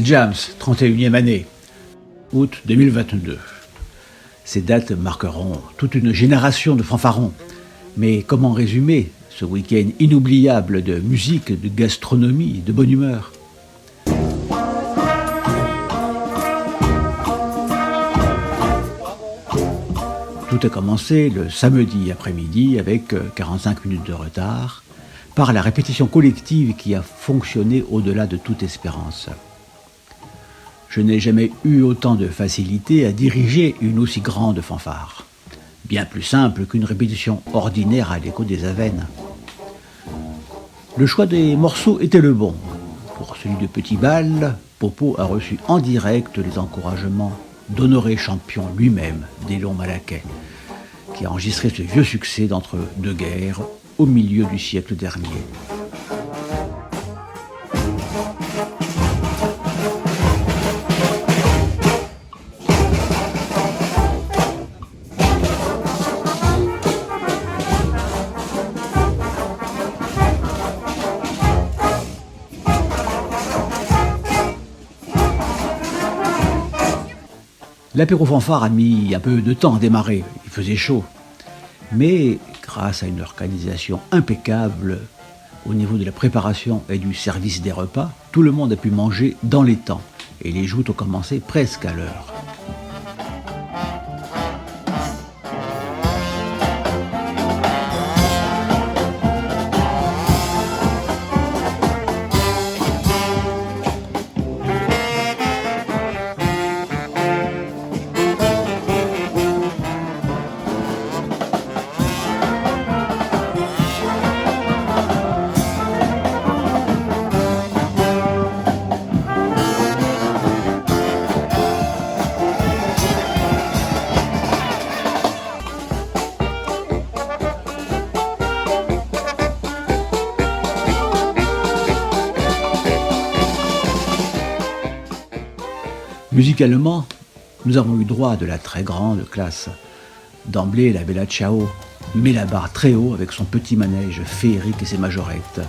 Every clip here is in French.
Little Jams, 31e année, août 2022. Ces dates marqueront toute une génération de fanfarons. Mais comment résumer ce week-end inoubliable de musique, de gastronomie, de bonne humeur ? Tout a commencé le samedi après-midi avec 45 minutes de retard, par la répétition collective qui a fonctionné au-delà de toute espérance. Je n'ai jamais eu autant de facilité à diriger une aussi grande fanfare. Bien plus simple qu'une répétition ordinaire à l'écho des Avennes. Le choix des morceaux était le bon. Pour celui de Petit Bal, Popo a reçu en direct les encouragements d'Honoré Champion lui-même, d'Élon Malaquais, qui a enregistré ce vieux succès d'entre-deux guerres au milieu du siècle dernier. L'apéro fanfare a mis un peu de temps à démarrer, il faisait chaud. Mais grâce à une organisation impeccable au niveau de la préparation et du service des repas, tout le monde a pu manger dans les temps et les joutes ont commencé presque à l'heure. Musicalement, nous avons eu droit à de la très grande classe. D'emblée, la Bella Ciao met la barre très haut avec son petit manège féerique et ses majorettes.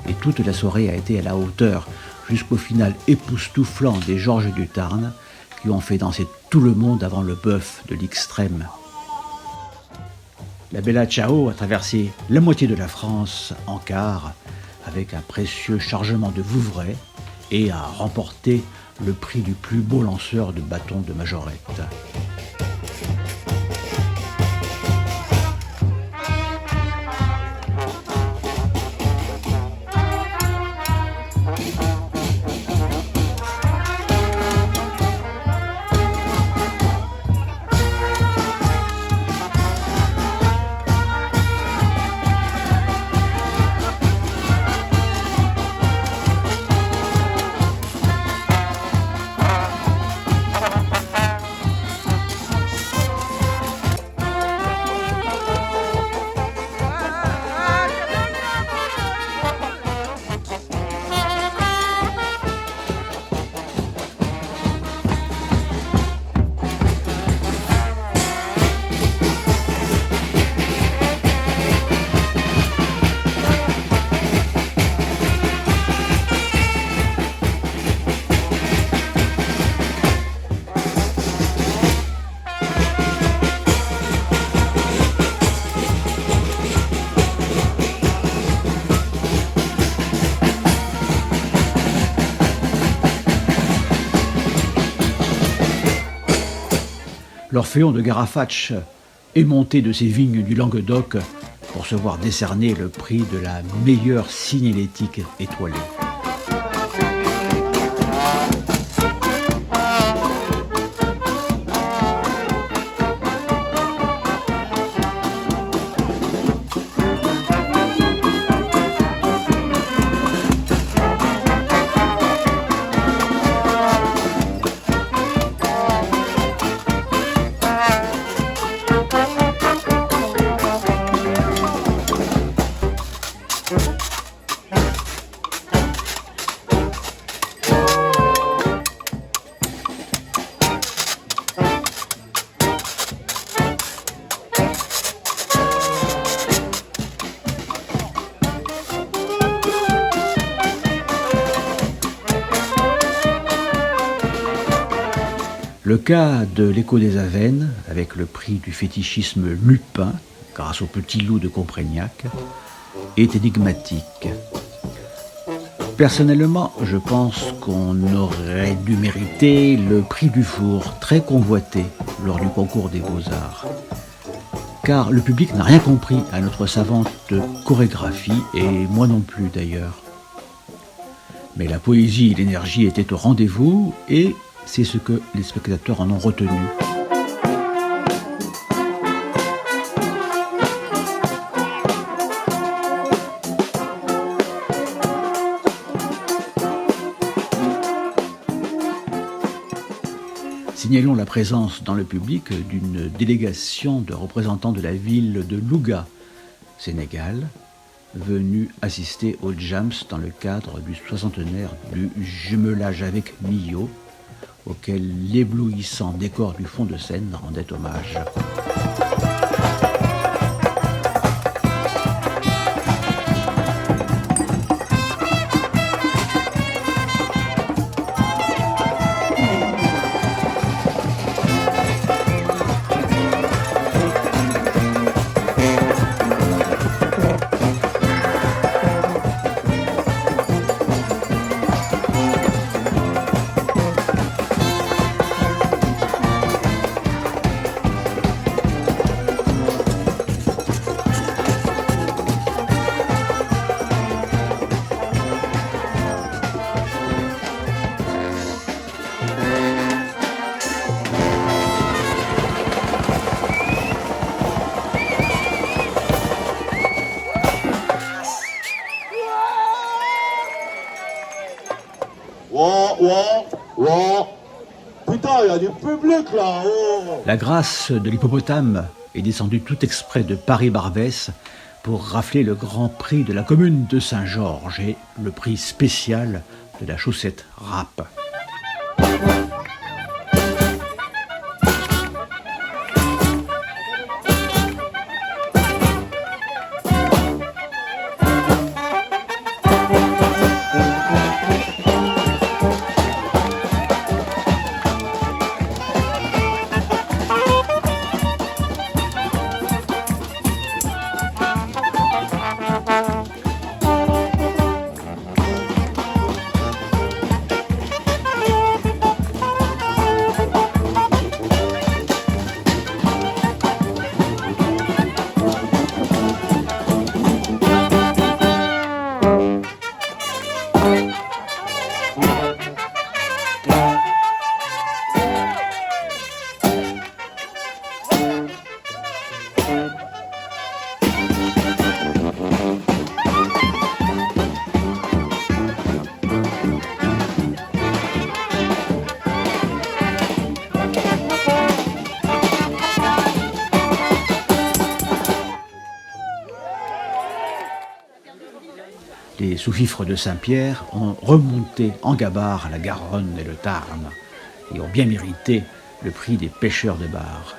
Et toute la soirée a été à la hauteur, jusqu'au final époustouflant des Georges du Tarn, qui ont fait danser tout le monde avant le bœuf de l'Extrême. La Bella Ciao a traversé la moitié de la France en quart, avec un précieux chargement de Vouvray, et a remporté le prix du plus beau lanceur de bâton de majorette. L'Orphéon de Garafatch est monté de ses vignes du Languedoc pour se voir décerner le prix de la meilleure signalétique étoilée. Le cas de l'Écho des Avennes, avec le prix du fétichisme Lupin, grâce au petit loup de Comprignac, est énigmatique. Personnellement, je pense qu'on aurait dû mériter le prix du four, très convoité lors du concours des Beaux-Arts. Car le public n'a rien compris à notre savante chorégraphie, et moi non plus d'ailleurs. Mais la poésie et l'énergie étaient au rendez-vous, et c'est ce que les spectateurs en ont retenu. Signalons la présence dans le public d'une délégation de représentants de la ville de Louga, Sénégal, venus assister aux Jams dans le cadre du 60e du jumelage avec Millau, auquel l'éblouissant décor du fond de scène rendait hommage. Putain, il y a du public là. Oh. La grâce de l'hippopotame est descendue tout exprès de Paris-Barbès pour rafler le grand prix de la commune de Saint-Georges et le prix spécial de la chaussette rap. Les sous-fifres de Saint-Pierre ont remonté en gabarre la Garonne et le Tarn et ont bien mérité le prix des pêcheurs de bar.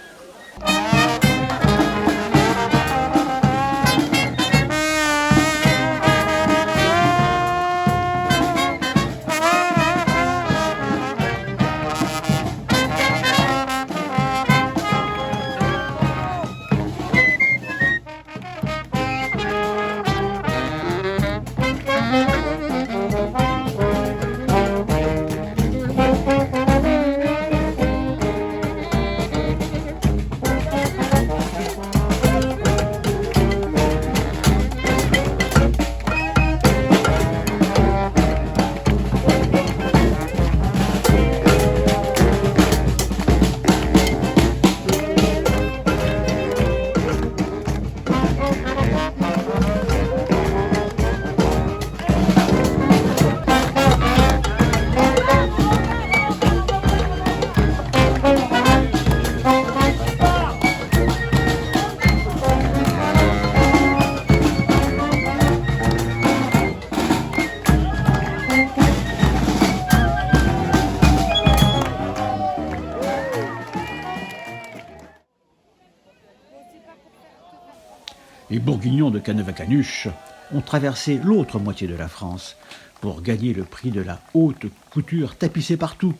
Les bourguignons de Canevacanuche ont traversé l'autre moitié de la France pour gagner le prix de la haute couture tapissée partout.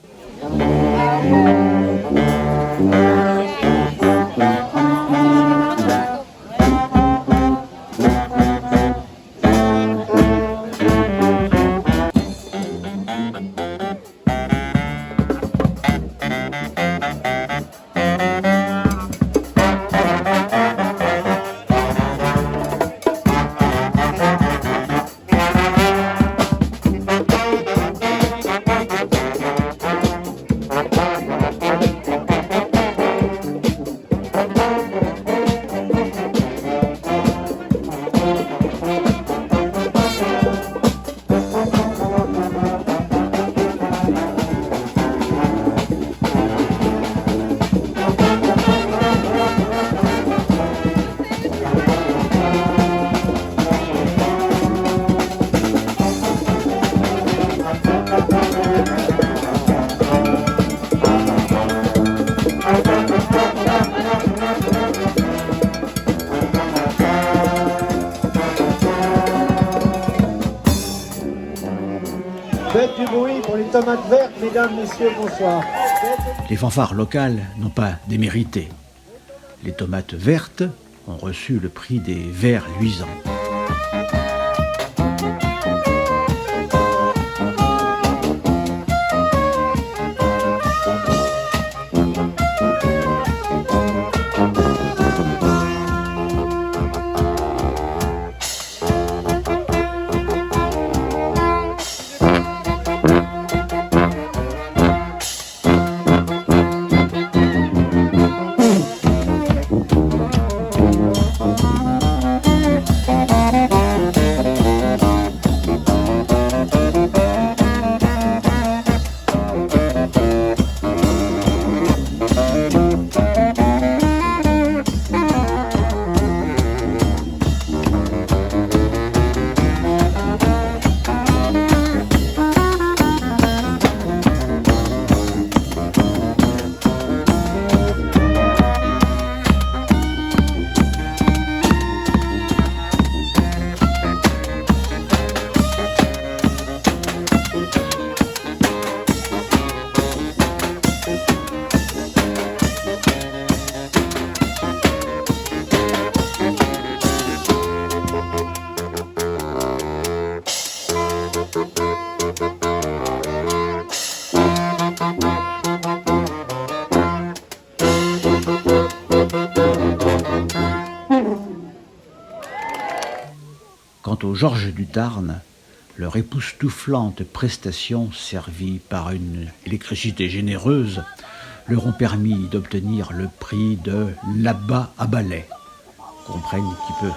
Faites du bruit pour les tomates vertes, mesdames, messieurs, bonsoir. Les fanfares locales n'ont pas démérité. Les tomates vertes ont reçu le prix des verts luisants. Quant aux Georges du Tarn, leur époustouflante prestation, servie par une électricité généreuse, leur ont permis d'obtenir le prix de l'abat à balai. Comprenne qui peut.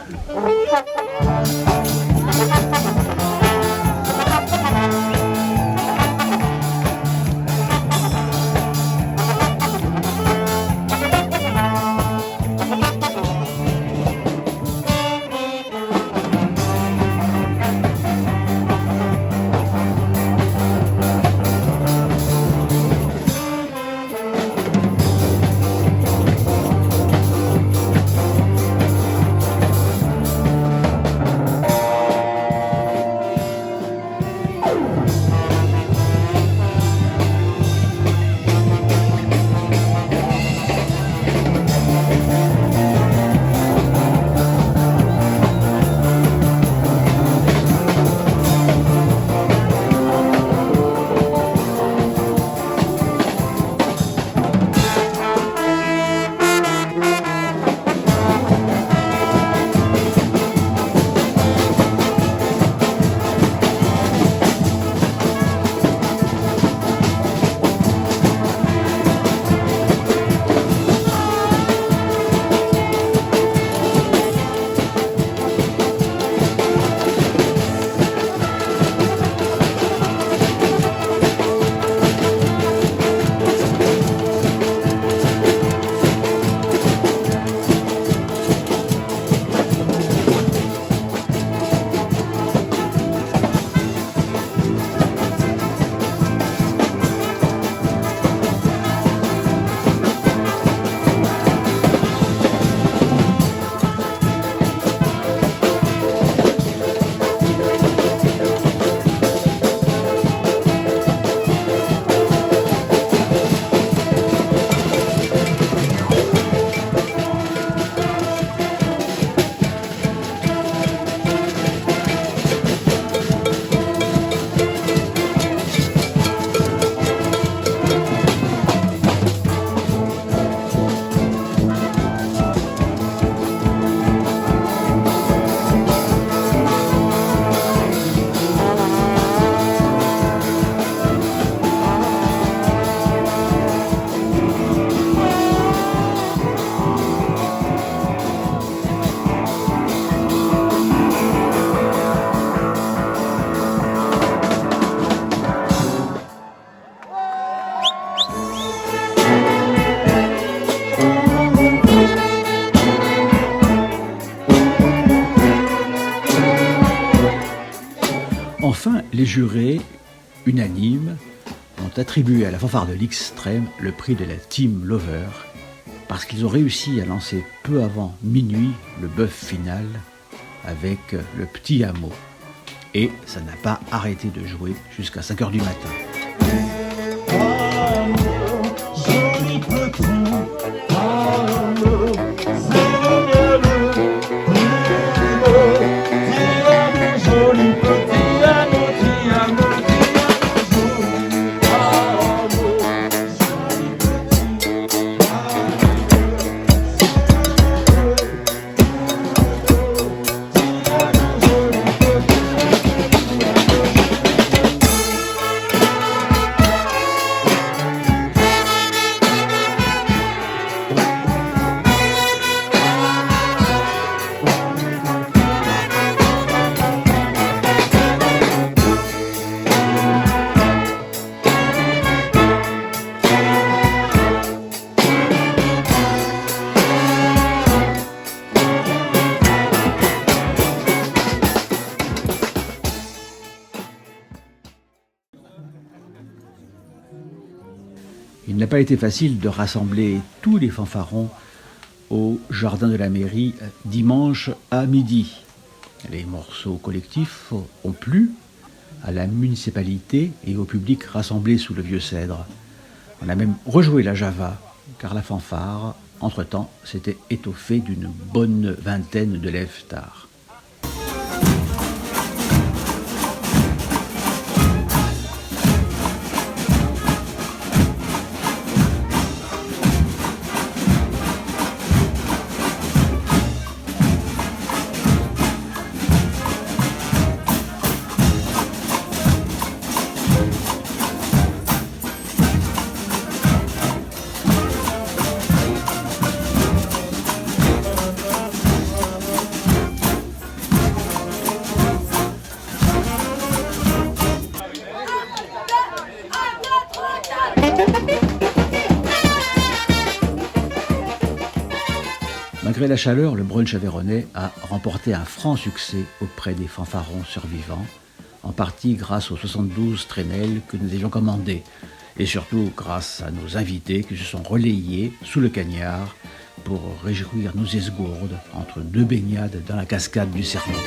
les jurés, unanimes, ont attribué à la fanfare de l'Extrême le prix de la Team Lover parce qu'ils ont réussi à lancer peu avant minuit le bœuf final avec le petit hameau. Et ça n'a pas arrêté de jouer jusqu'à 5 h du matin. Joli petit amour, c'est le miel, joli petit amour, joli amour, Il n'a pas été facile de rassembler tous les fanfarons au jardin de la mairie dimanche à midi. Les morceaux collectifs ont plu à la municipalité et au public rassemblé sous le vieux cèdre. On a même rejoué la Java, car la fanfare, entre-temps, s'était étoffée d'une bonne vingtaine de lève-tard. Malgré la chaleur, le brunch aveyronnais a remporté un franc succès auprès des fanfarons survivants, en partie grâce aux 72 traînelles que nous avions commandées, et surtout grâce à nos invités qui se sont relayés sous le cagnard pour réjouir nos esgourdes entre deux baignades dans la cascade du Cernon.